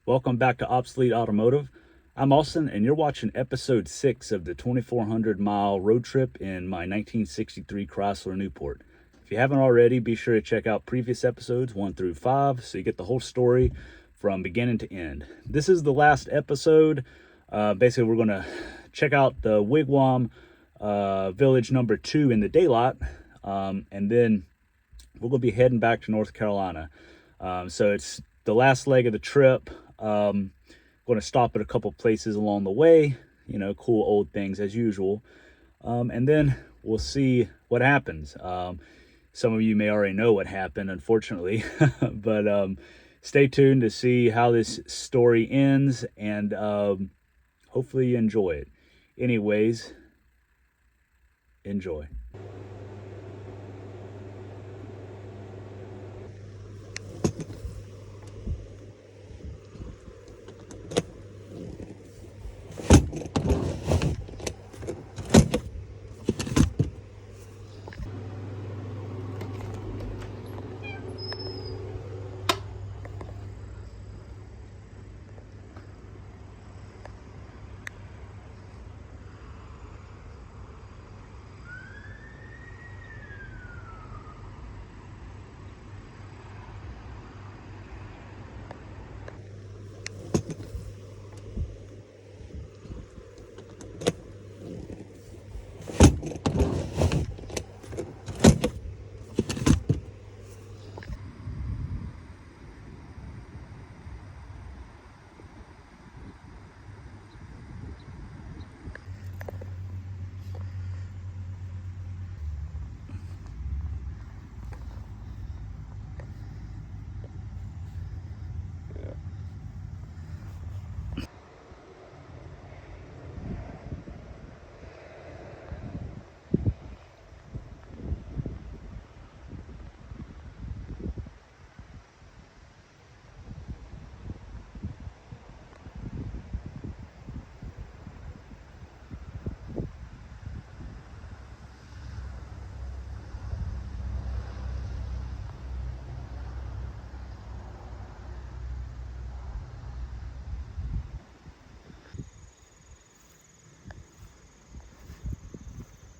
Welcome back to Obsolete Automotive. I'm Austin, and you're watching episode 6 of the 2,400 mile road trip in my 1963 Chrysler Newport. If you haven't already, be sure to check out previous episodes 1 through 5 so you get the whole story from beginning to end. This is the last episode. Basically, we're going to check out the Wigwam Village No. 2 in the daylight, and then we're going to be heading back to North Carolina. So it's the last leg of the trip. Going to stop at a couple places along the way, you know, cool old things as usual. And then we'll see what happens. Some of you may already know what happened, unfortunately, but stay tuned to see how this story ends, and hopefully you enjoy it. Anyways, enjoy.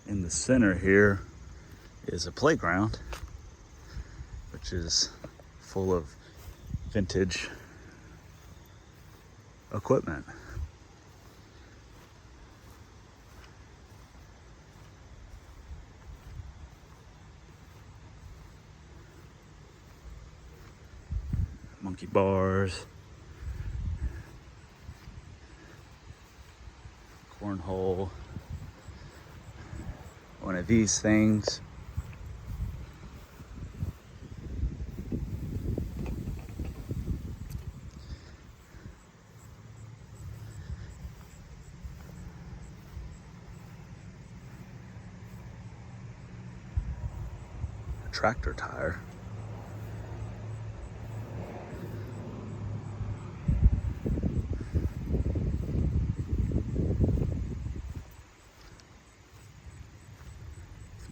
In the center here is a playground, which is full of vintage equipment. Monkey bars, cornhole, one of these things. A tractor tire.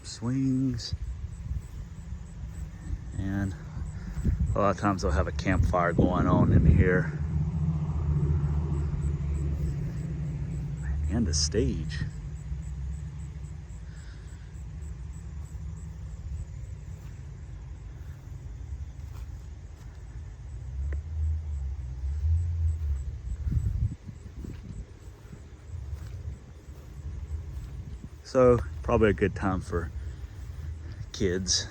Swings, and a lot of times they'll have a campfire going on in here, and a stage. So probably a good time for kids.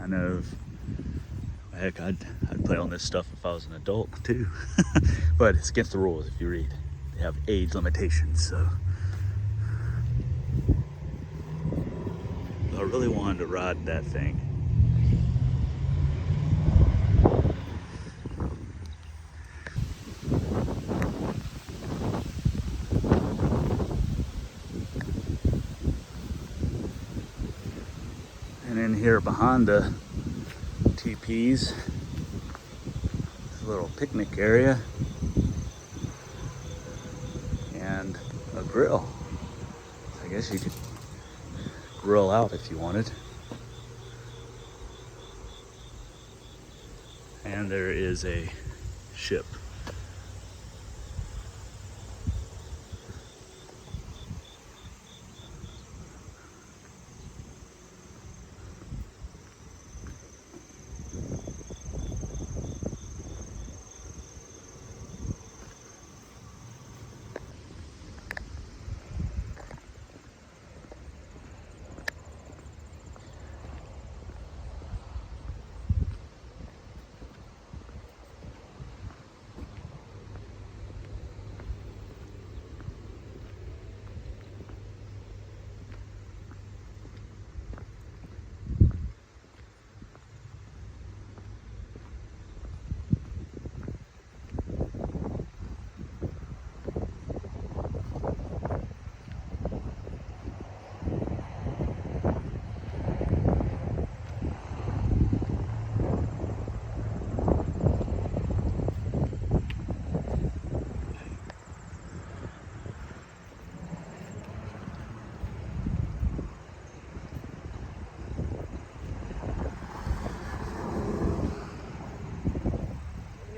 I know, heck, I'd play on this stuff if I was an adult too. But it's against the rules if you read. They have age limitations, so. I really wanted to ride that thing. And in here behind the TPs, a little picnic area and a grill. I guess you could grill out if you wanted. And there is a ship.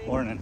Morning.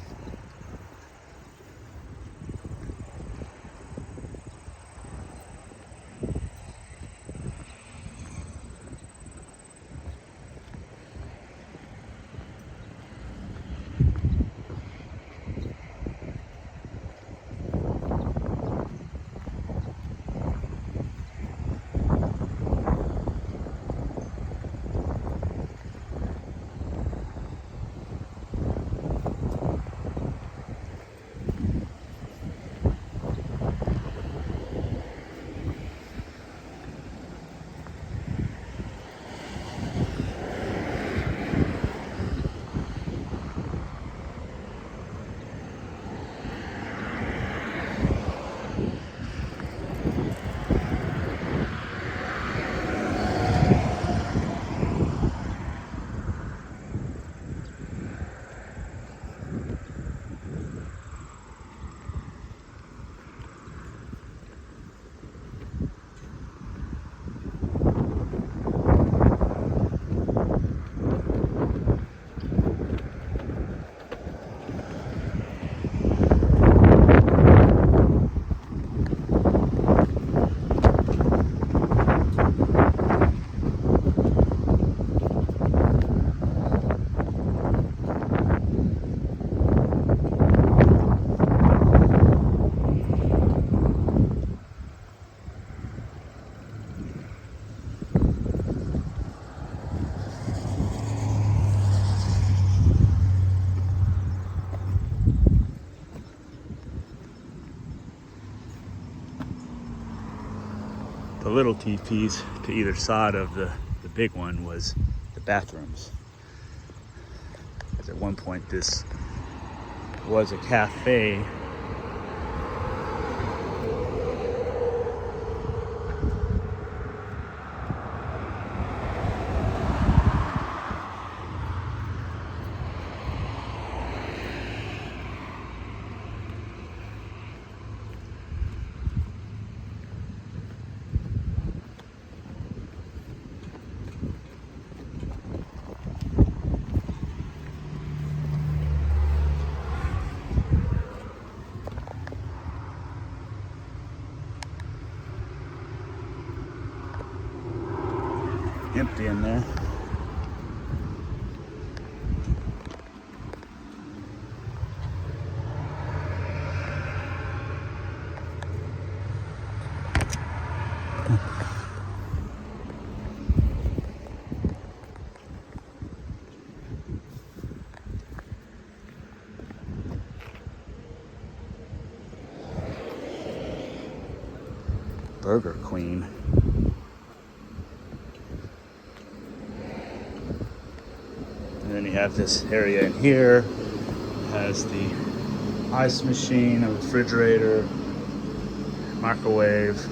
The little teepees to either side of the big one was the bathrooms. Because at one point this was a cafe. Empty in there. Burger Queen. And then you have this area in here. It has the ice machine, a refrigerator, microwave.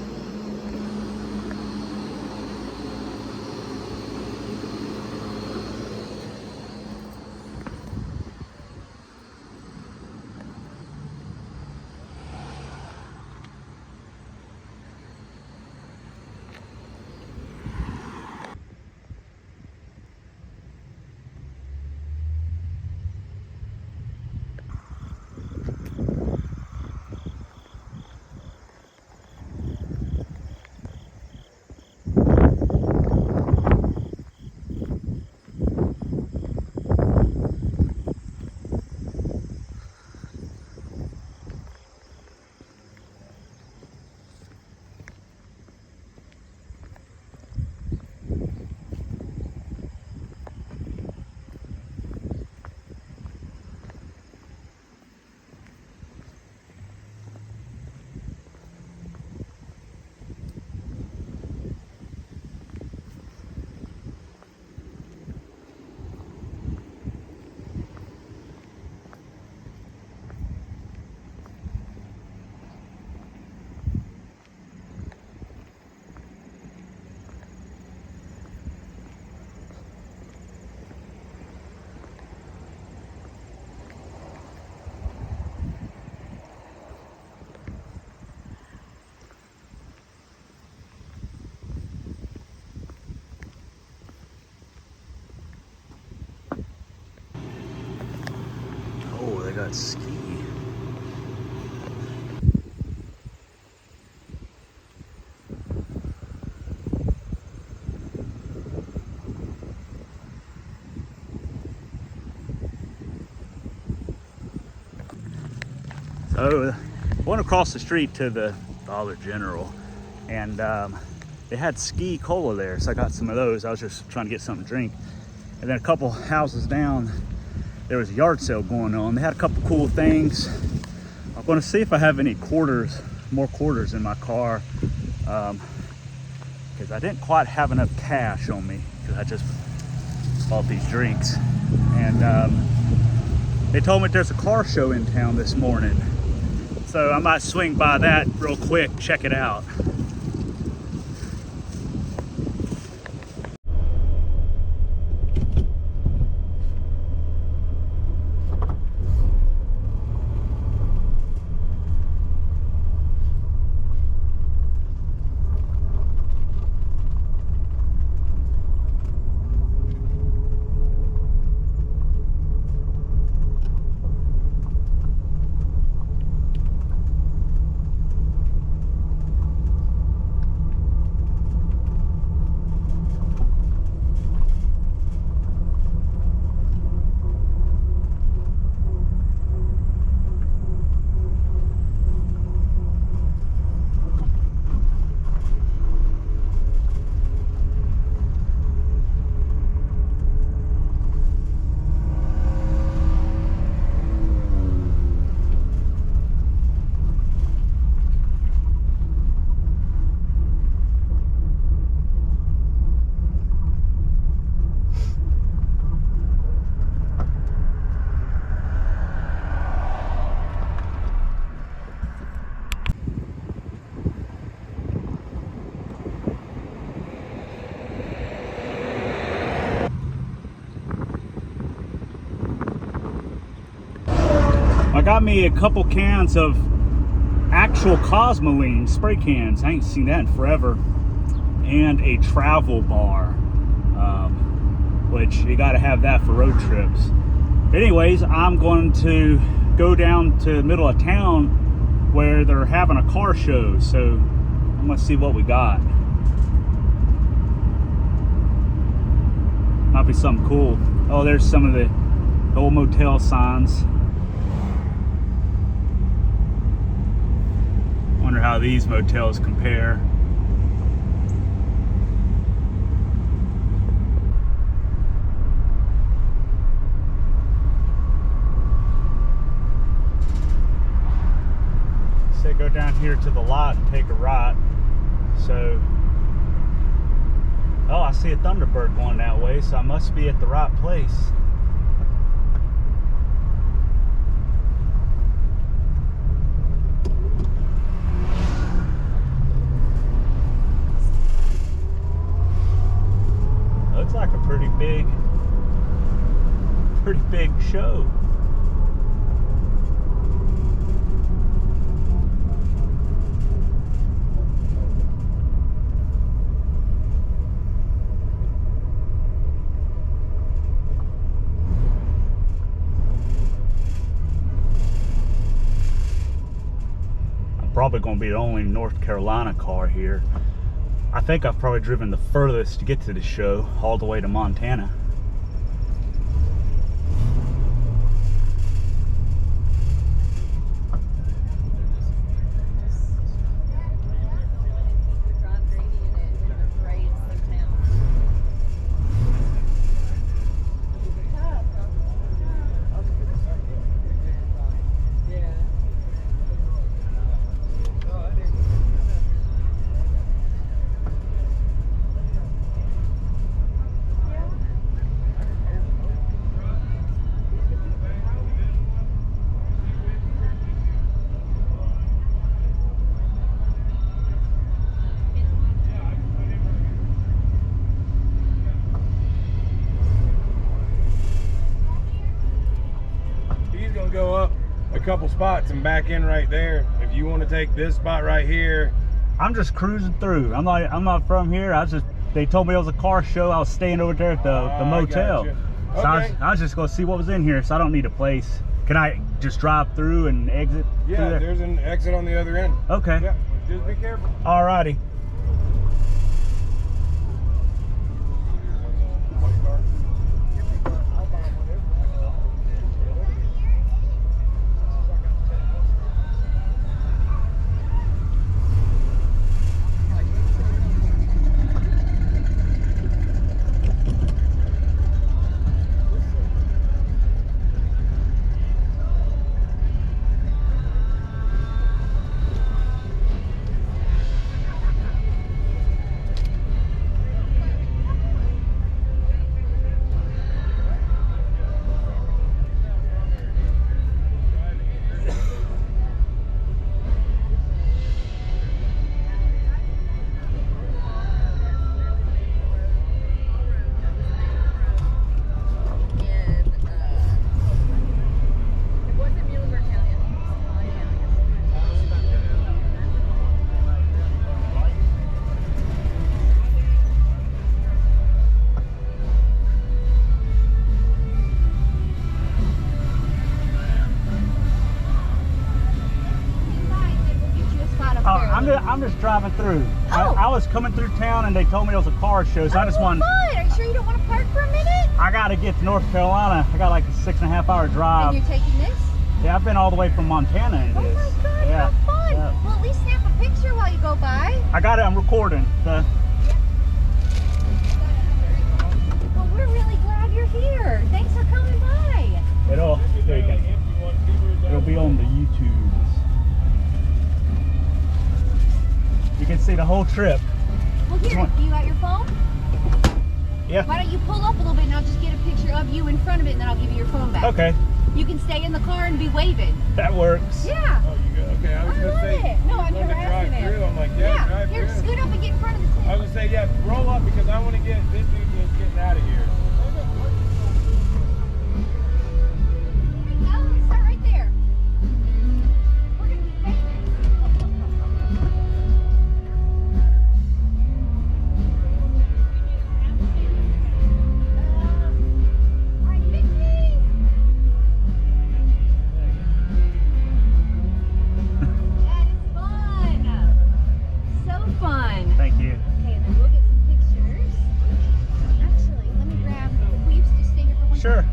that ski. So I went across the street to the Dollar General, and they had ski cola there, so I got some of those. I was just trying to get something to drink. And then a couple houses down, there was a yard sale going on. They had a couple cool things. I'm gonna see if I have any more quarters in my car, because I didn't quite have enough cash on me, because I just bought these drinks. And they told me there's a car show in town this morning, so I might swing by that real quick, check it out. I got me a couple cans of actual Cosmoline spray cans. I ain't seen that in forever. And a travel bar, which you got to have that for road trips. Anyways, I'm going to go down to the middle of town where they're having a car show. So I'm going to see what we got. Might be something cool. Oh, there's some of the old motel signs. Wonder how these motels compare. Say go down here to the lot and take a right. So, oh, I see a Thunderbird going that way, so I must be at the right place. Looks like a pretty big show. I'm probably going to be the only North Carolina car here. I think I've probably driven the furthest to get to the show, all the way to Montana. Go up a couple spots and back in right there. If you want to take this spot right here, I'm just cruising through. I'm not from here. They told me it was a car show. I was staying over there at the motel. Gotcha. So Okay. I was just gonna see what was in here, so I don't need a place. Can I just drive through and exit? Yeah, through there's an exit on the other end. Okay. Yeah, just be careful. Alrighty. I'm just driving through. Oh. I was coming through town and they told me it was a car show, so I just wanted. Fun. Are you sure you don't want to park for a minute? I gotta get to North Carolina. I got like a 6.5 hour drive. And you're taking this? Yeah, I've been all the way from Montana in this. Oh my God, yeah. how fun. Yeah. Well, at least snap a picture while you go by. I got it, I'm recording. Well, we're really glad you're here. Thanks for coming by. It'll be on the YouTubes. You can see the whole trip. Well, here, you got your phone? Yeah. Why don't you pull up a little bit and I'll just get a picture of you in front of it and then I'll give you your phone back. Okay. You can stay in the car and be waving. That works. Yeah. Oh, you go. Okay, I was I gonna love say. it. No, I'm you wanted to harassing drive him. through. I'm like, yeah, drive Here, through. scoot up and get in front of the tent. I was gonna say, yeah, roll up because I want to get this dude just getting out of here. No, start right there. We're gonna be famous. All right, 50. That is fun. So fun. Thank you. Okay, and then we'll get some pictures. Actually, let me grab. Will you just stay here for one Sure. second?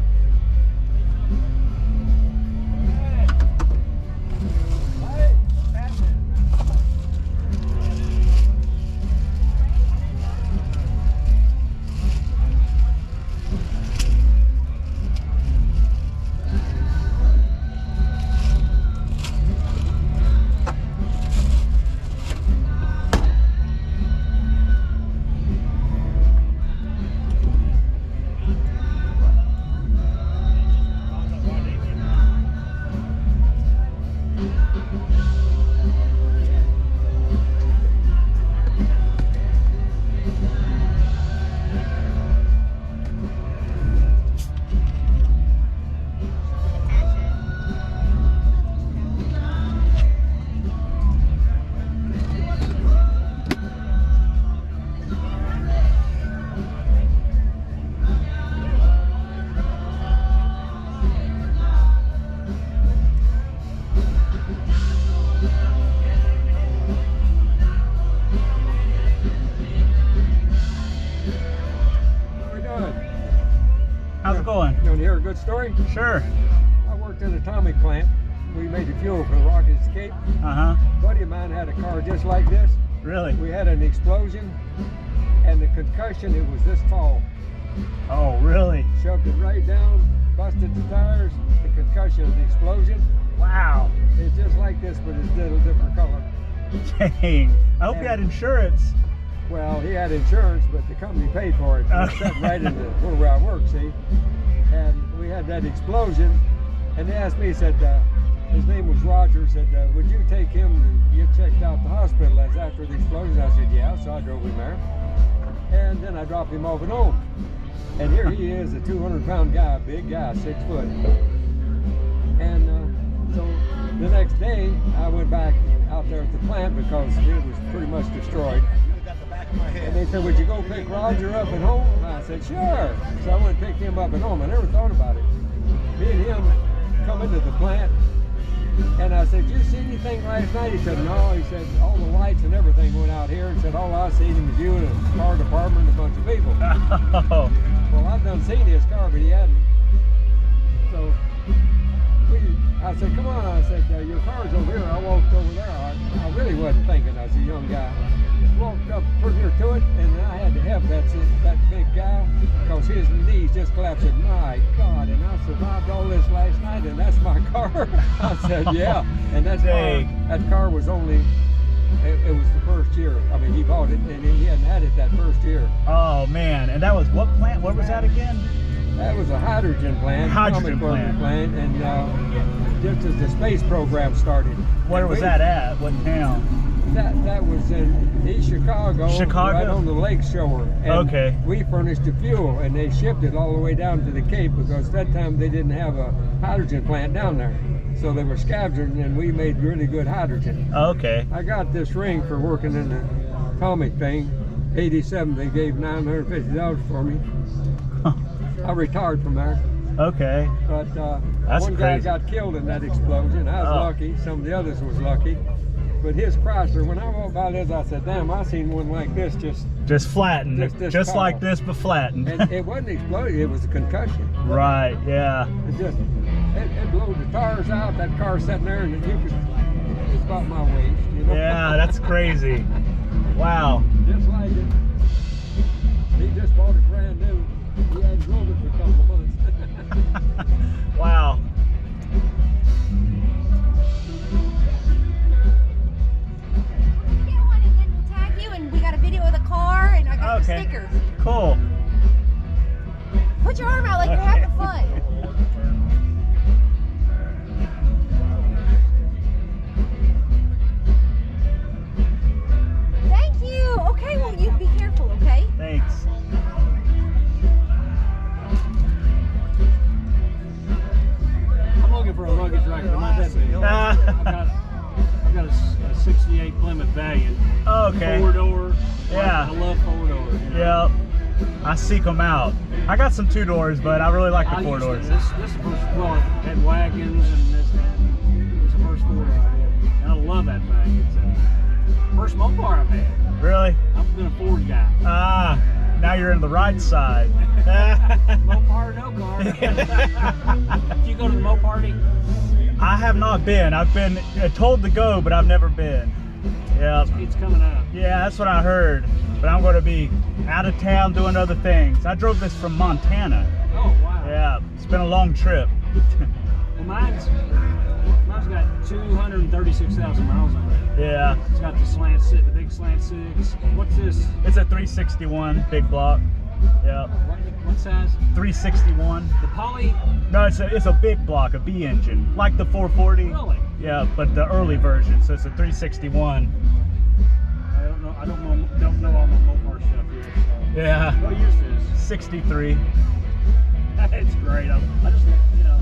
What are we doing? How's it going? You want to hear a good story? Sure. I worked in a atomic plant. We made the fuel for the rocket escape. Uh-huh. A buddy of mine had a car just like this. Really? We had an explosion, and the concussion, it was this tall. Oh, really? Shoved it right down, busted the tires, the concussion of the explosion. Wow. It's just like this, but it's a little different color. Dang. I hope you had insurance. Well, he had insurance, but the company paid for it. It was set right into where I work, see? And we had that explosion, and they asked me, said, his name was Roger, said, would you take him to get checked out at the hospital? That's after the explosion. I said, yeah, so I drove him there. And then I dropped him off at home. And here he is, a 200-pound guy, big guy, 6 foot. And so the next day, I went back out there at the plant because it was pretty much destroyed. And they said, would you go pick Roger up at home? And I said, sure. So I went and picked him up at home. I never thought about it. Me and him come into the plant. And I said, did you see anything last night? He said, no. He said, all the lights and everything went out here. And said, all I seen was you and a car department and a bunch of people. Oh. Well, I've done seen his car, but he hadn't. So I said, come on. I said, your car's over here. I walked over there. I really wasn't thinking. I was a young guy. Walked up pretty near to it, and I had to help that big guy because his knees just collapsed. And my God, and I survived all this last night, and that's my car. I said, yeah. And that car was only, it was the first year. I mean, he bought it, and he hadn't had it that first year. Oh man, and that was what plant? What was that again? That was a hydrogen plant. Hydrogen plant. And just as the space program started. Where was that at? What town? That was in East Chicago, right on the lake shore. And okay. We furnished the fuel, and they shipped it all the way down to the Cape because that time they didn't have a hydrogen plant down there. So they were scavenging, and we made really good hydrogen. Okay. I got this ring for working in the atomic thing. 87, they gave $950 for me. I retired from there. Okay. But That's one guy crazy. got killed in that explosion. I was lucky. Some of the others was lucky. But his Chrysler, when I walked by this, I said, damn, I seen one like this just flattened. Just tall. like this, but flattened. And it wasn't exploding, it was a concussion. Right, yeah. It blew the tires out, that car sitting there, and it's about my waist, you know? Yeah, that's crazy. Wow. Just like it. He just bought it brand new. He hadn't drove it for a couple of months. Wow. Get one and then we'll tag you, and we got a video of the car, and I got the stickers. Cool. Put your arm out like you're having fun. Thank you. Okay, well, you be careful, okay? Thanks. I'm looking for a luggage rack for my dad. I've got a 68 Plymouth Valiant. Okay. 4-door. Yeah. I love 4-doors. You know? Yep. I seek them out. I got some 2-doors, but I really like the I 4 used doors. to- This is the first, well, I had wagons and this, that. It was the first 4-door I had. And I love that thing. It's first Mopar I've had. Really? I've been a Ford guy. Ah, now you're in the right side. Mopar, no car. Did you go to the Mo party? I have not been. I've been told to go, but I've never been. Yeah. It's coming up. Yeah, that's what I heard. But I'm going to be out of town doing other things. I drove this from Montana. Oh, wow. Yeah, it's been a long trip. Well, mine's got 236,000 miles on it. Yeah. It's got the big slant 6. What's this? It's a 361 big block. Yeah. What size? 361. The poly? No, it's a big block, a B engine, like the 440. Really? Yeah, but the early version. So it's a 361. I don't know all my Mopar stuff here. So. Yeah. What year is this? 63. It's great. I just, you know,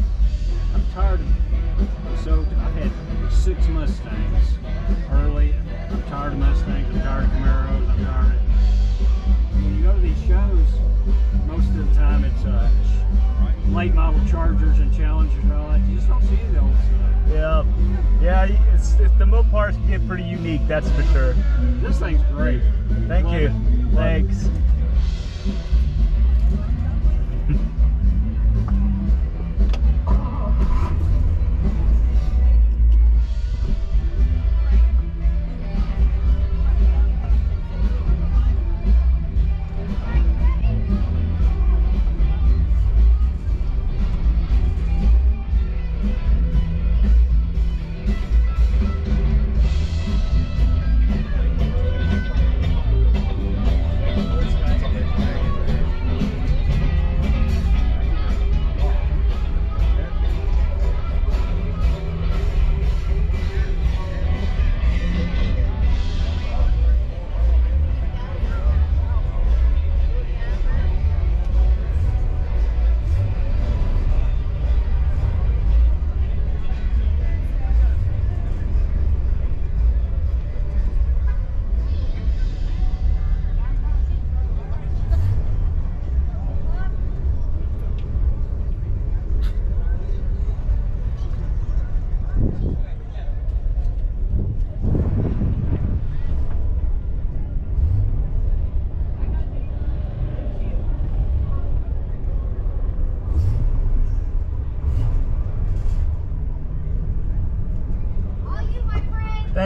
I'm tired of, so I've had 6 Mustangs early. I'm tired of Mustangs. I'm tired of Camaros. I'm tired of, when you go to these shows, most of the time it's late model Chargers and Challengers and all that. You just don't see the old stuff. Yeah. Yeah, it's the Mopars can get pretty unique, that's for sure. This thing's great. Thank Love you. it. Love Thanks. it.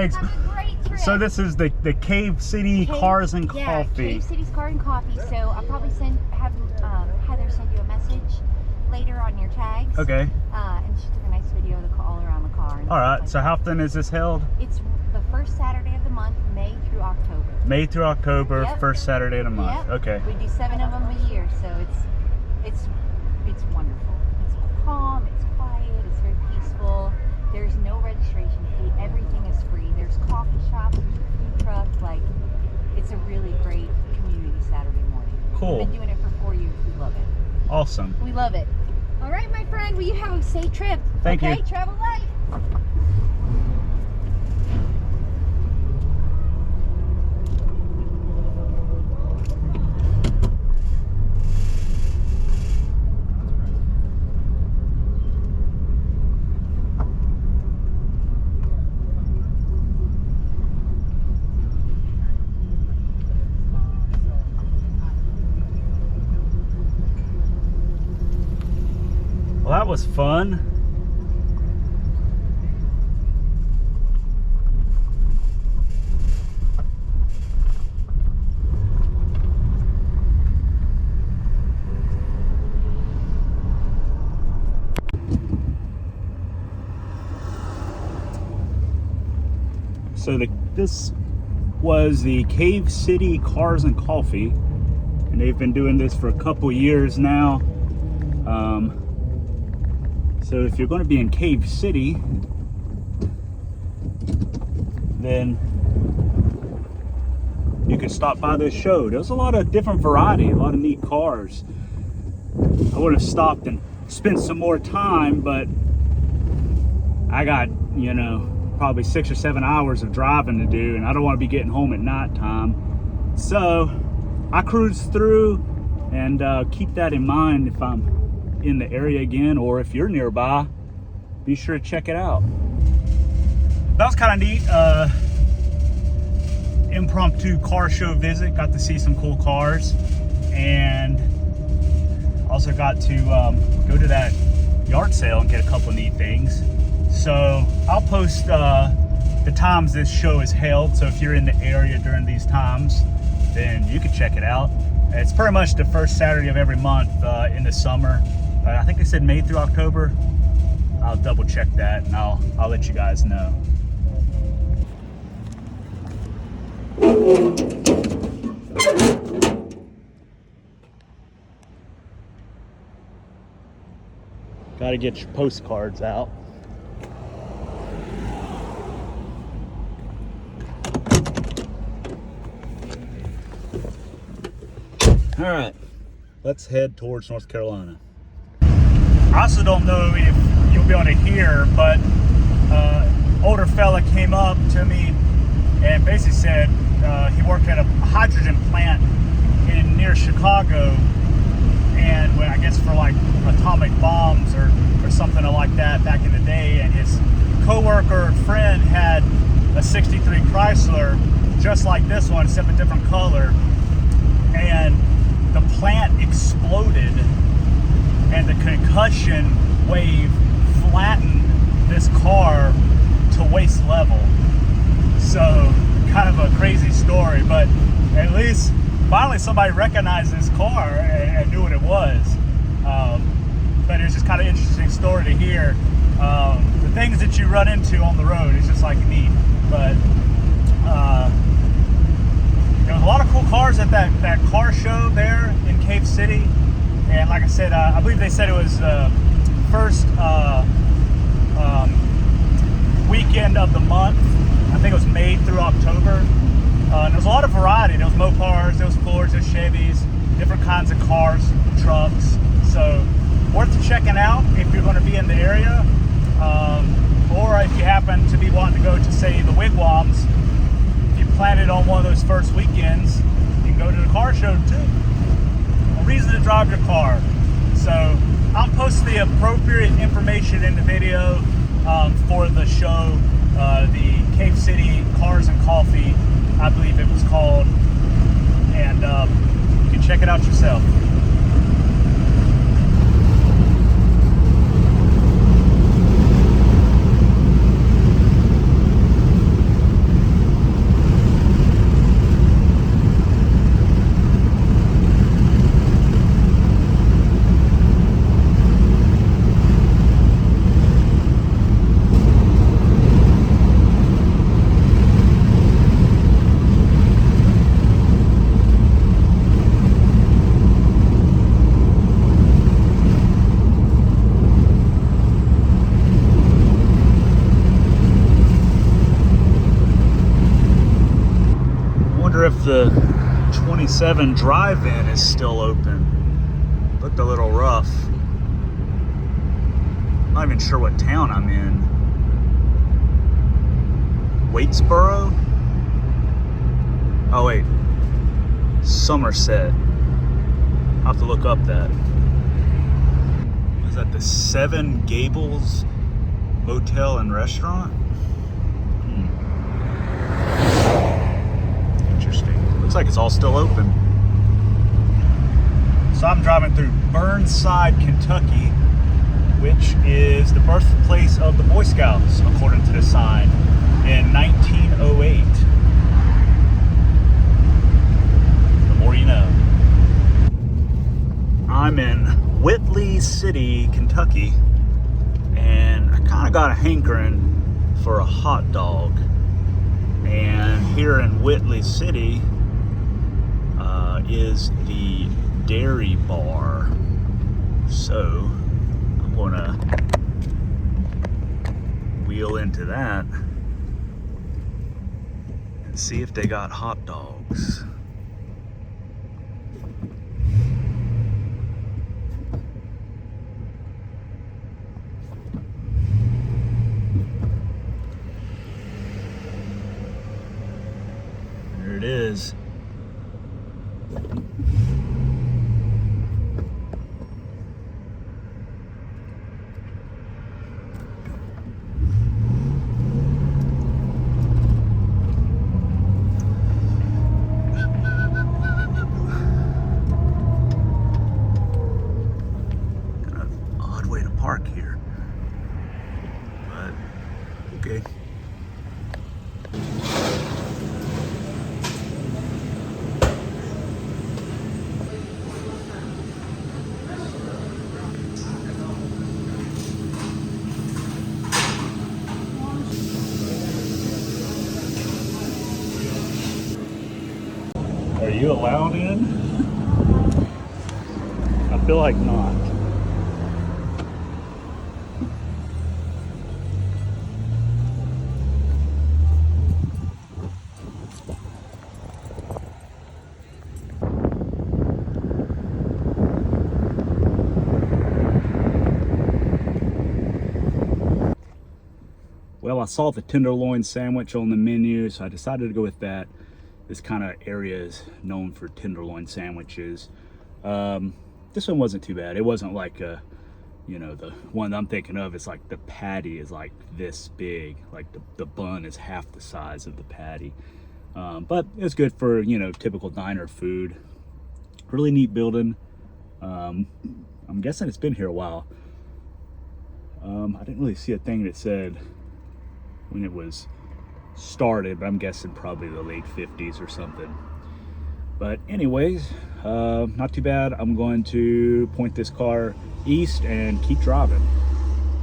Thanks. Have a great trip. So this is the Cave City Cars and Yeah, Coffee. Cave City's Cars and Coffee. So I'll probably have Heather send you a message later on your tags. Okay. And she took a nice video of all around the car. And All right. like So how often is this held? It's the first Saturday of the month, May through October. May through October, Yep. first Saturday of the month. Yep. Okay. We do 7 of them a year, so it's wonderful. It's calm, it's quiet, it's very peaceful. There's no registration fee. Everything is free. There's coffee shops, there's a food truck. Like, it's a really great community Saturday morning. Cool. We've been doing it for 4 years. We love it. Awesome. We love it. All right, my friend. Will you have a safe trip? Thank you. Okay, travel light. Well, that was fun. So this was the Cave City Cars and Coffee, and they've been doing this for a couple years now. So if you're going to be in Cave City, then you can stop by this show. There's a lot of different variety, a lot of neat cars. I would have stopped and spent some more time, but I got, you know, probably 6 or 7 hours of driving to do, and I don't want to be getting home at night time. So I cruise through, and keep that in mind if I'm in the area again, or if you're nearby, be sure to check it out. That was kind of neat. Impromptu car show visit. Got to see some cool cars, and also got to go to that yard sale and get a couple neat things. So I'll post the times this show is held, so if you're in the area during these times, then you can check it out. It's pretty much the first Saturday of every month in the summer. I think they said May through October. I'll double check that, and I'll let you guys know. Got to get your postcards out. All right, let's head towards North Carolina. I also don't know if you'll be able to hear, but older fella came up to me and basically said he worked at a hydrogen plant near Chicago, and I guess for like atomic bombs or something like that back in the day, and his co-worker friend had a 63 Chrysler just like this one except a different color, and the plant exploded and the concussion wave flattened this car to waist level. So kind of a crazy story, but at least finally somebody recognized this car and knew what it was. But it's just kind of interesting story to hear. The things that you run into on the road is just like neat. But there was a lot of cool cars at that car show there in Cave City. And like I said, I believe they said it was first weekend of the month. I think it was May through October. And there was a lot of variety. There was Mopars, there was Fords, there was Chevys, different kinds of cars, trucks. So worth checking out if you're going to be in the area. Or if you happen to be wanting to go to, say, the Wigwams, if you plan it on one of those first weekends, you can go to the car show too. A reason to drive your car. So I'll post the appropriate information in the video for the show, the Cave City Cars and Coffee, I believe it was called, and you can check it out yourself. the 27 drive-in is still open. Looked a little rough. I'm not even sure what town I'm in. Waitsboro? Oh wait, Somerset. I'll have to look up that. Is that the Seven Gables Motel and Restaurant? Interesting. Looks like it's all still open. So I'm driving through Burnside, Kentucky, which is the birthplace of the Boy Scouts, according to the sign, in 1908. The more you know. I'm in Whitley City, Kentucky, and I kind of got a hankering for a hot dog. And here in Whitley City is the Dairy Bar. So I'm gonna wheel into that and see if they got hot dogs. There it is. Park here, but okay. Are you allowed in? I feel like not. Well, I saw the tenderloin sandwich on the menu, so I decided to go with that. This kind of area is known for tenderloin sandwiches. This one wasn't too bad. It wasn't like, you know, the one I'm thinking of is like the patty is like this big. Like the bun is half the size of the patty. But it's good for, you know, typical diner food. Really neat building. I'm guessing it's been here a while. I didn't really see a thing that said when it was started, but I'm guessing probably the late 50s or something. But anyways, not too bad. I'm going to point this car east and keep driving.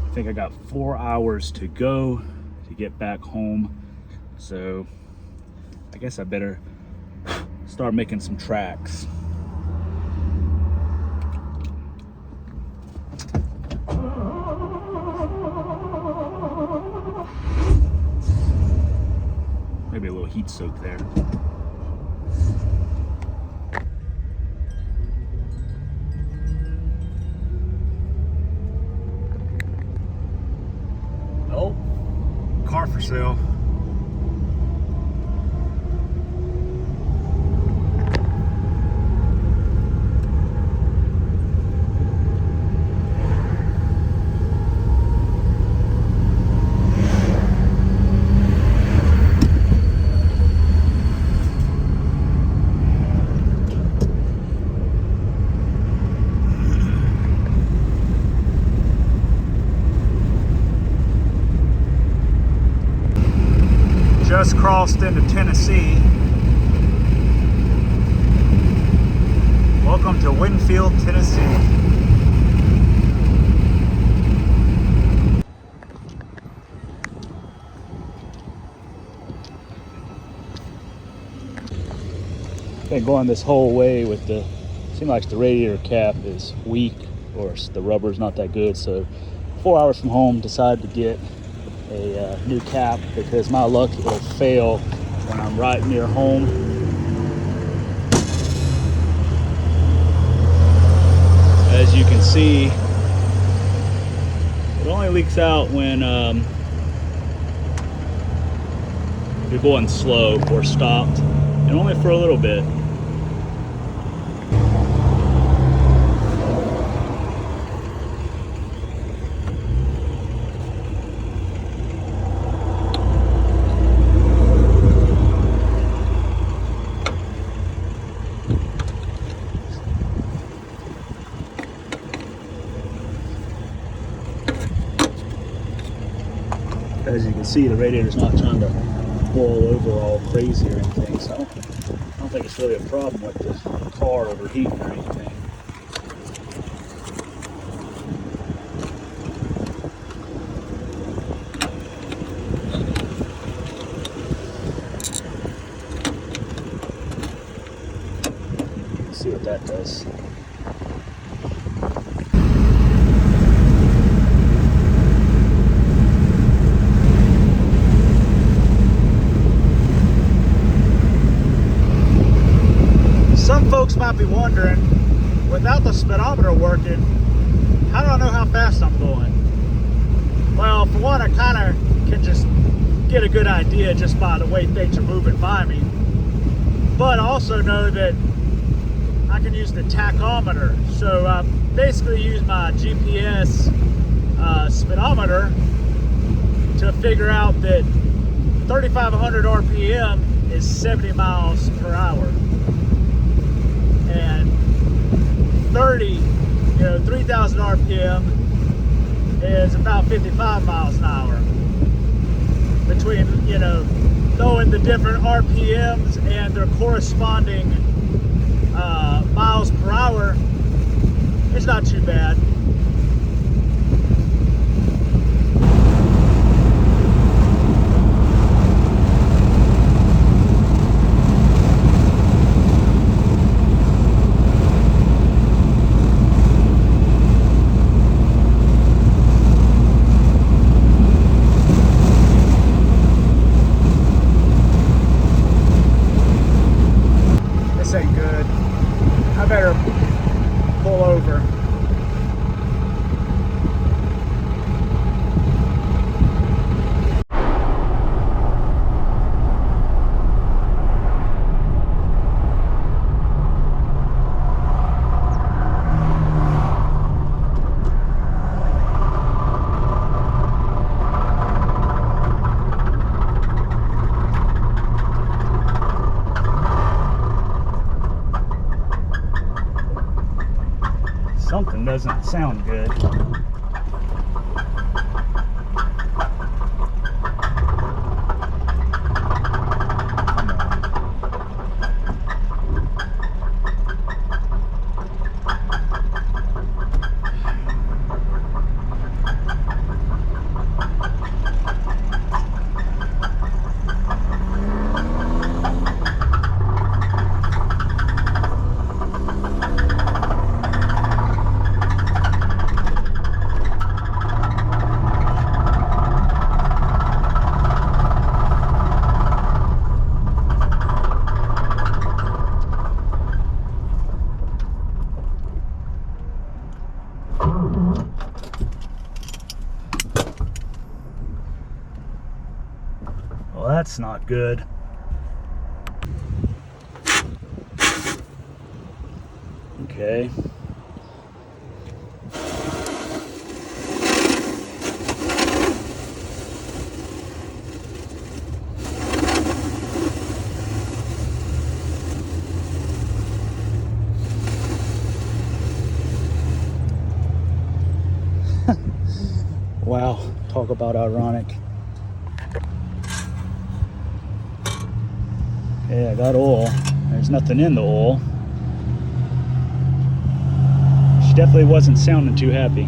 I think I got 4 hours to go to get back home. So I guess I better start making some tracks. Maybe a little heat soak there. Oh, car for sale. Just crossed into Tennessee. Welcome to Winfield, Tennessee. Been going this whole way with the, seems like the radiator cap is weak or the rubber's not that good. So 4 hours from home, decided to get a new cap because my luck it'll fail when I'm right near home. As you can see, it only leaks out when you're going slow or stopped, and only for a little bit. As you can see, the radiator's not trying to boil over all crazy or anything, so I don't think it's really a problem with the car overheating or anything. Let's see what that does. Some folks might be wondering, without the speedometer working, how do I know how fast I'm going? Well, for one, I kind of can just get a good idea just by the way things are moving by me. But I also know that I can use the tachometer. So I basically use my GPS speedometer to figure out that 3,500 RPM is 70 miles per hour. And 3,000 RPM is about 55 miles an hour. Between, knowing the different RPMs and their corresponding miles per hour, it's not too bad. Something doesn't sound good. Well, that's not good. Okay. Wow, talk about ironic. Yeah, I got oil. There's nothing in the oil. She definitely wasn't sounding too happy.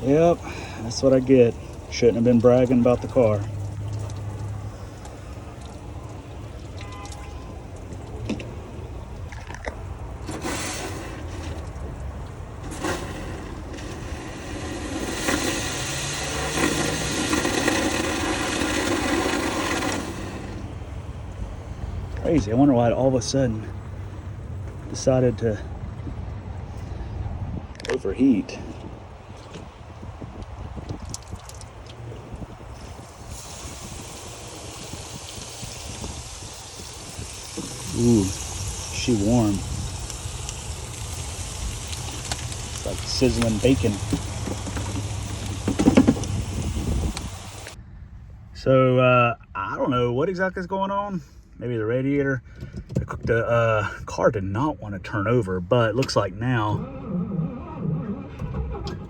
Yep, that's what I get. Shouldn't have been bragging about the car. Crazy. I wonder why it all of a sudden decided to overheat. Ooh, she warm. It's like sizzling bacon. So I don't know what exactly is going on. Maybe the radiator. The car did not want to turn over, but it looks like now.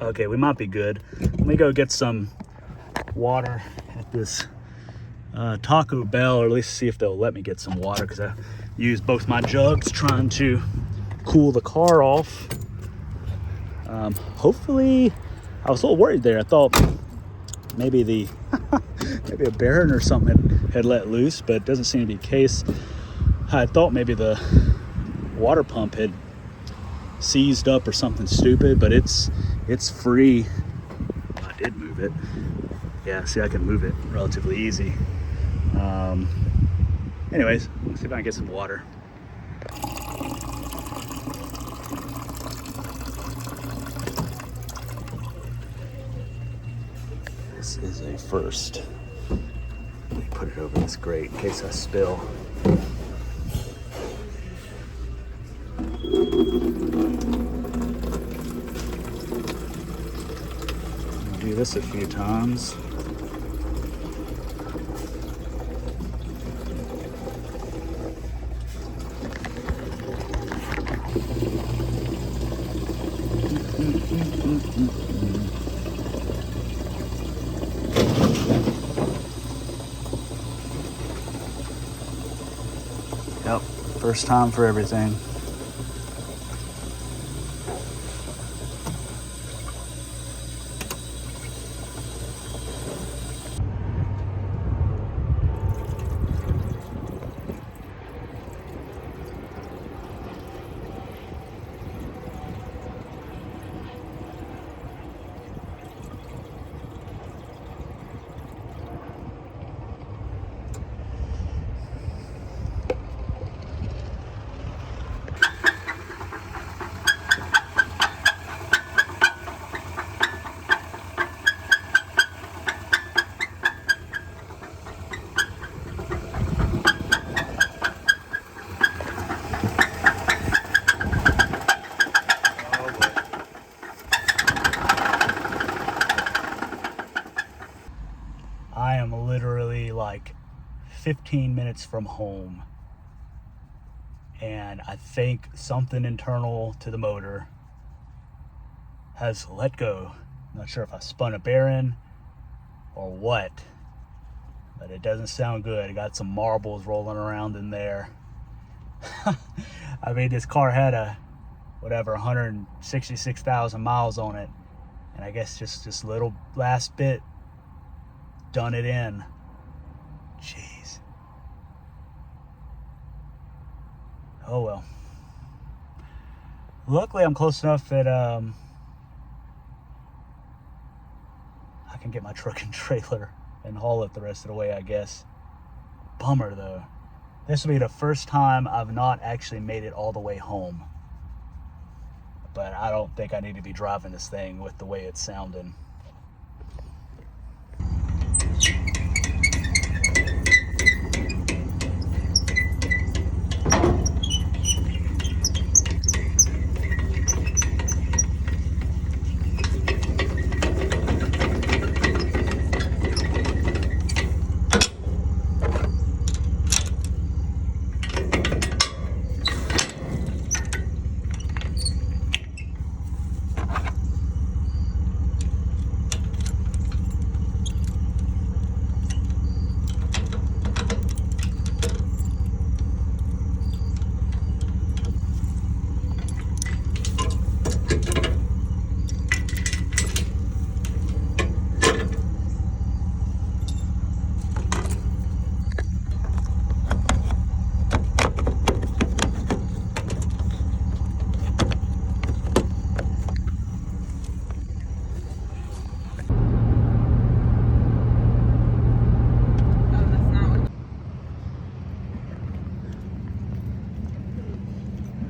Okay, we might be good. Let me go get some water at this Taco Bell, or at least see if they'll let me get some water, because I used both my jugs trying to cool the car off. Hopefully, I was a little worried there. I thought maybe maybe a bearing or something had let loose, but it doesn't seem to be the case. I thought maybe the water pump had seized up or something stupid, but it's free. Oh, I did move it. Yeah, see, I can move it relatively easy. Anyways, let's see if I can get some water. This is a first. Let me put it over this grate in case I spill. Do this a few times. Yep, first time for everything. I am literally like 15 minutes from home, and I think something internal to the motor has let go. I'm not sure if I spun a bearing or what, but it doesn't sound good. I got some marbles rolling around in there. I mean, this car had a whatever 166,000 miles on it, and I guess just this little last bit done it in. Jeez. Oh well. Luckily I'm close enough that I can get my truck and trailer and haul it the rest of the way, I guess. Bummer though. This will be the first time I've not actually made it all the way home. But I don't think I need to be driving this thing with the way it's sounding.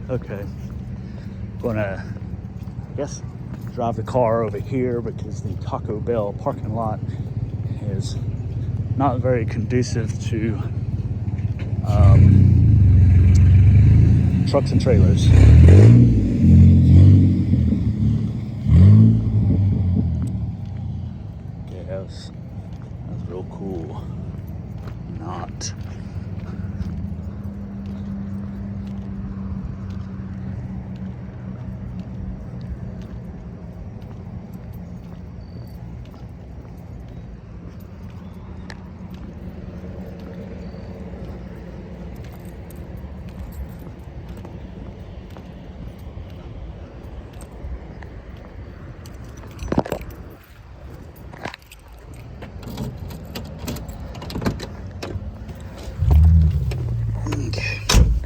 Okay. Gonna, I guess, drive the car over here because the Taco Bell parking lot is not very conducive to trucks and trailers. Okay, that was real cool. Not.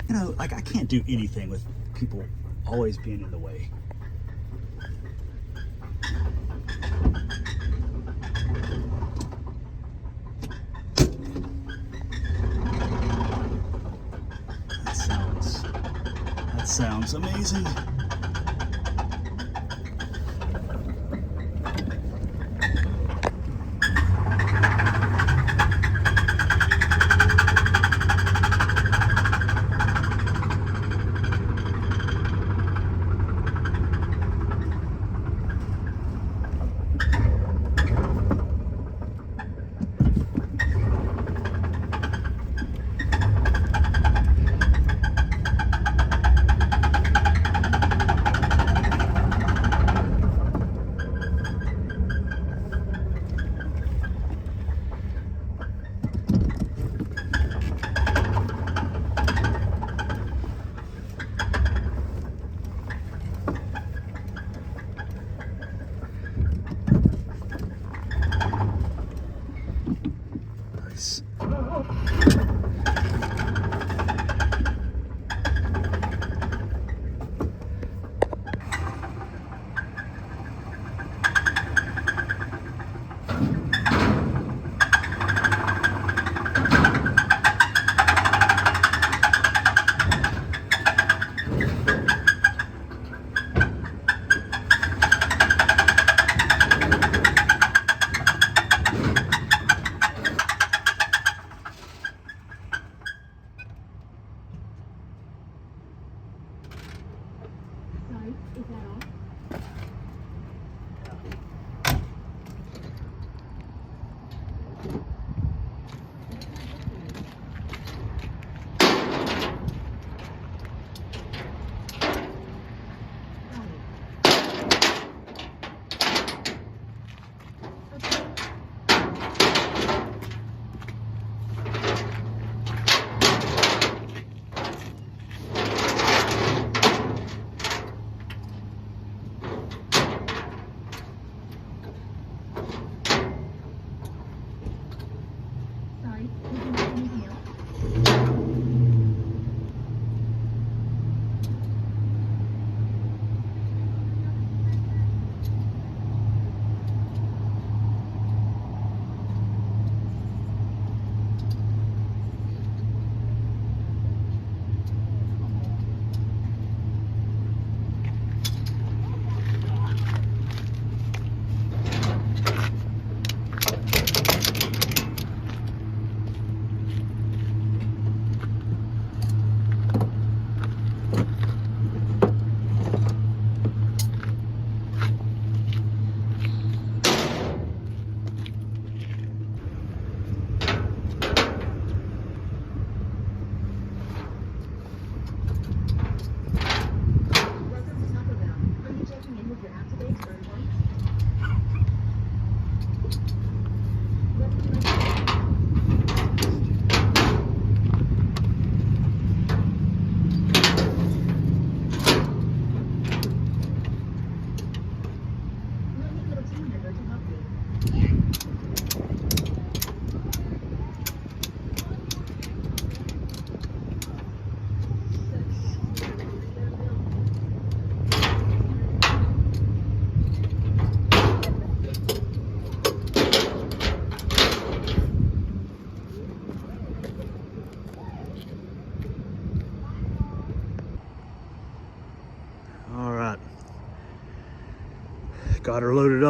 You know, like I can't do anything with people always being in the way. That sounds amazing.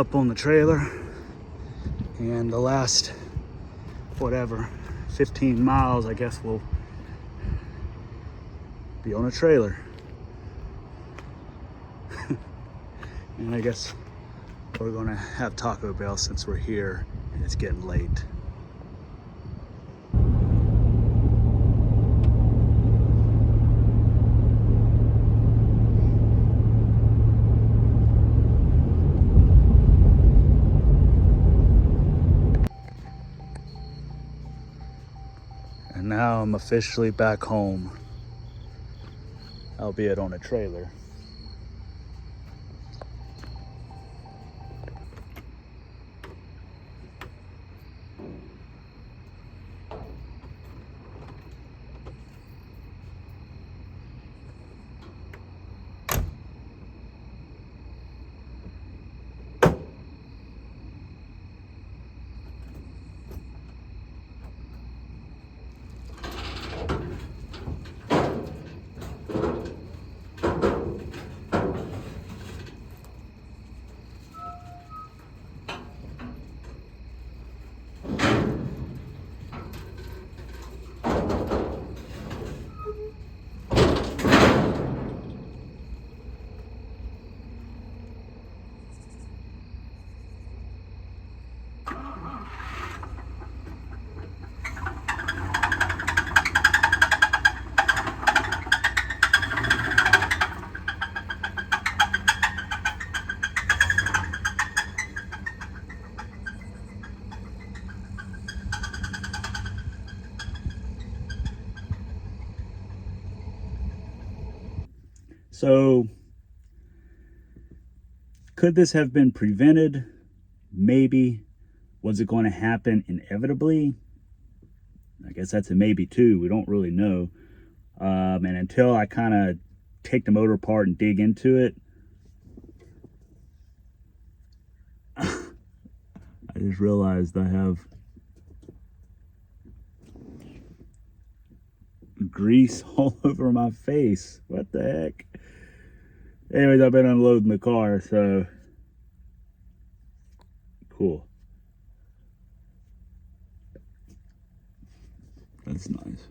up on the trailer, and the last, whatever, 15 miles, I guess we'll be on a trailer. And I guess we're gonna have Taco Bell since we're here and it's getting late. And now I'm officially back home, albeit on a trailer. So, could this have been prevented? Maybe. Was it going to happen inevitably? I guess that's a maybe too. We don't really know. And until I kind of take the motor apart and dig into it, I just realized I have grease all over my face. What the heck? Anyways, I've been unloading the car, so cool. That's nice.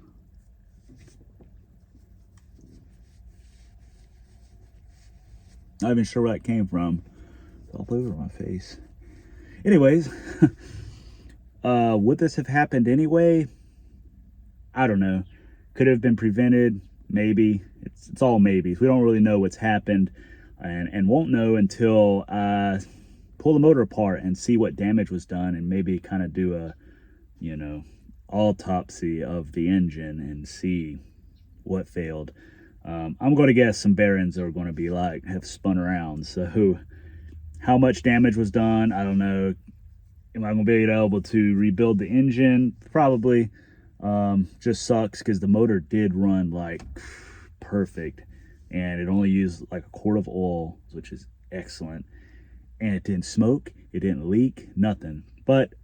Not even sure where that came from. It's all over my face. Anyways, would this have happened anyway? I don't know. Could have been prevented, maybe. It's all maybes. We don't really know what's happened, and won't know until pull the motor apart and see what damage was done, and maybe kind of do a, you know, autopsy of the engine and see what failed. I'm going to guess some bearings are going to be have spun around. So how much damage was done, I don't know. Am I going to be able to rebuild the engine? Probably. Just sucks because the motor did run like perfect, and it only used like a quart of oil, which is excellent. And it didn't smoke, it didn't leak, nothing. But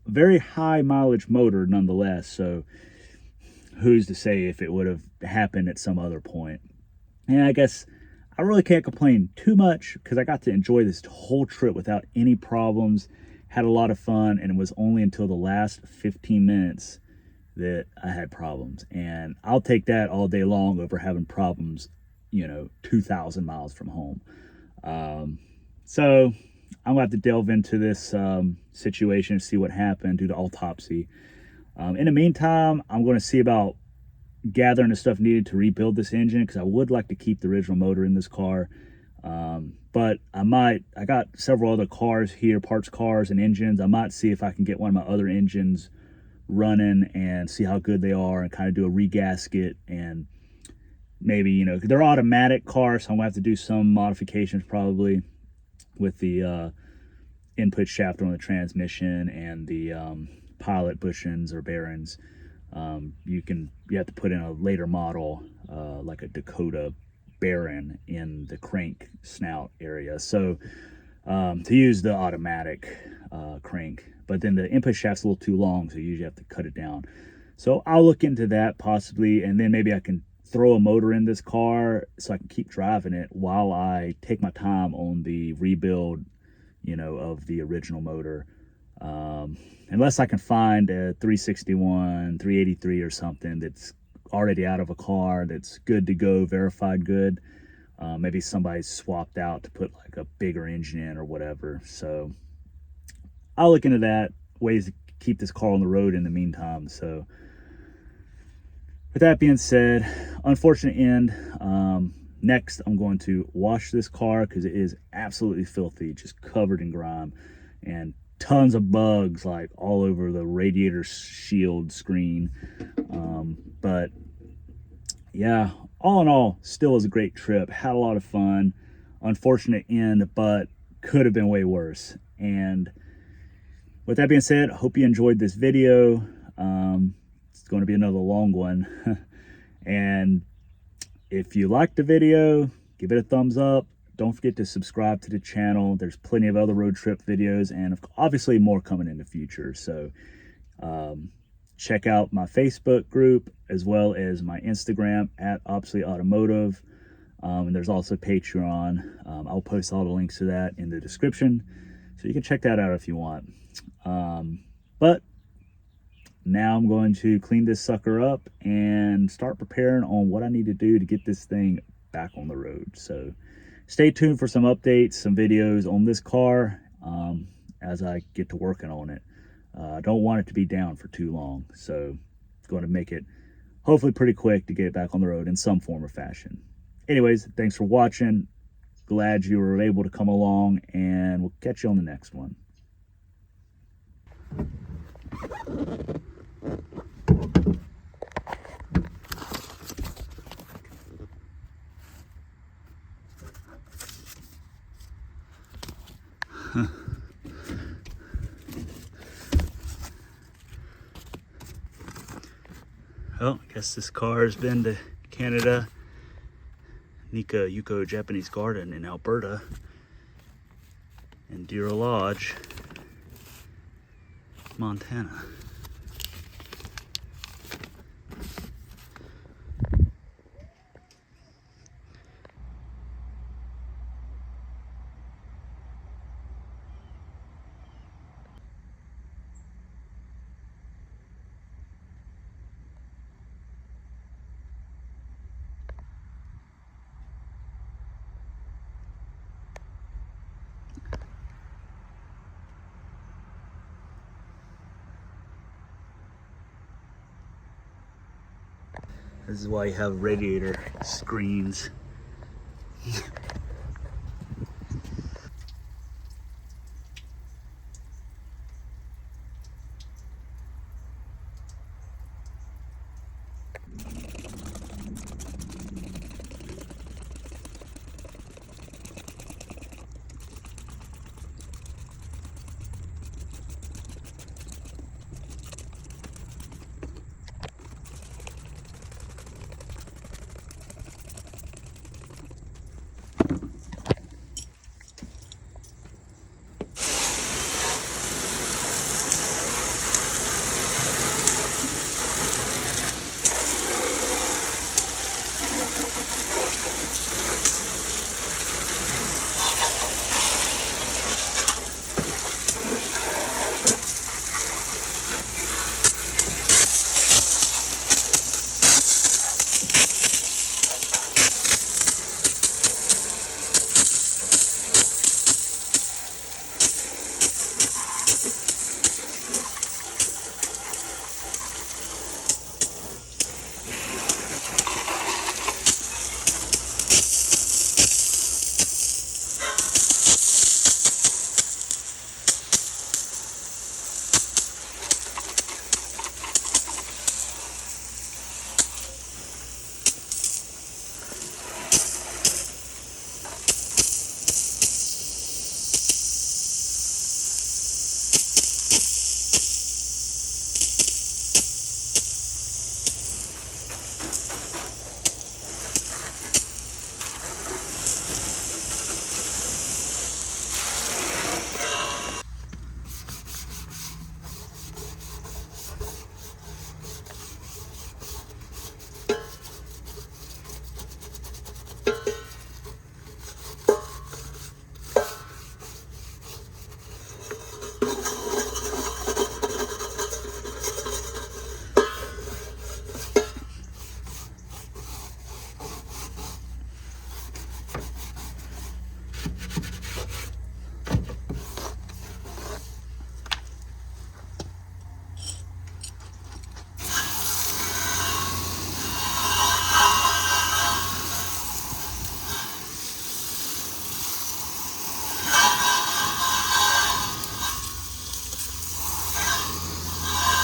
very high mileage motor nonetheless, so who's to say if it would have happened at some other point. And I guess I really can't complain too much because I got to enjoy this whole trip without any problems, had a lot of fun, and it was only until the last 15 minutes that I had problems. And I'll take that all day long over having problems, 2,000 miles from home. So I'm gonna have to delve into this situation and see what happened, do the autopsy. In the meantime, I'm going to see about gathering the stuff needed to rebuild this engine, because I would like to keep the original motor in this car. But I got several other cars here, parts cars and engines. I might see if I can get one of my other engines running and see how good they are, and kind of do a regasket, and maybe, they're automatic cars, so I'm gonna have to do some modifications probably with the input shaft on the transmission and the pilot bushings or bearings. You have to put in a later model, like a Dakota bearing in the crank snout area, so to use the automatic crank. But then the input shaft's a little too long, so you usually have to cut it down. So I'll look into that possibly, and then maybe I can throw a motor in this car so I can keep driving it while I take my time on the rebuild, you know, of the original motor. Unless I can find a 361, 383 or something that's already out of a car, that's good to go, verified good. Maybe somebody's swapped out to put like a bigger engine in or whatever. So I'll look into that, ways to keep this car on the road in the meantime. So with that being said, unfortunate end. Next, I'm going to wash this car because it is absolutely filthy, just covered in grime and tons of bugs like all over the radiator shield screen. But yeah, all in all, still was a great trip. Had a lot of fun. Unfortunate end, but could have been way worse. And with that being said, I hope you enjoyed this video. It's going to be another long one. And if you liked the video, give it a thumbs up. Don't forget to subscribe to the channel. There's plenty of other road trip videos and obviously more coming in the future. So check out my Facebook group as well as my Instagram at Obsolete Automotive. And there's also Patreon. I'll post all the links to that in the description, so you can check that out if you want. But now I'm going to clean this sucker up and start preparing on what I need to do to get this thing back on the road. So stay tuned for some updates, some videos on this car as I get to working on it. I don't want it to be down for too long, so it's going to make it hopefully pretty quick to get it back on the road in some form or fashion. Anyways, thanks for watching. Glad you were able to come along, and we'll catch you on the next one. Well, I guess this car has been to Canada, Nika Yuko Japanese Garden in Alberta, and Deer Lodge, Montana. This is why you have radiator screens.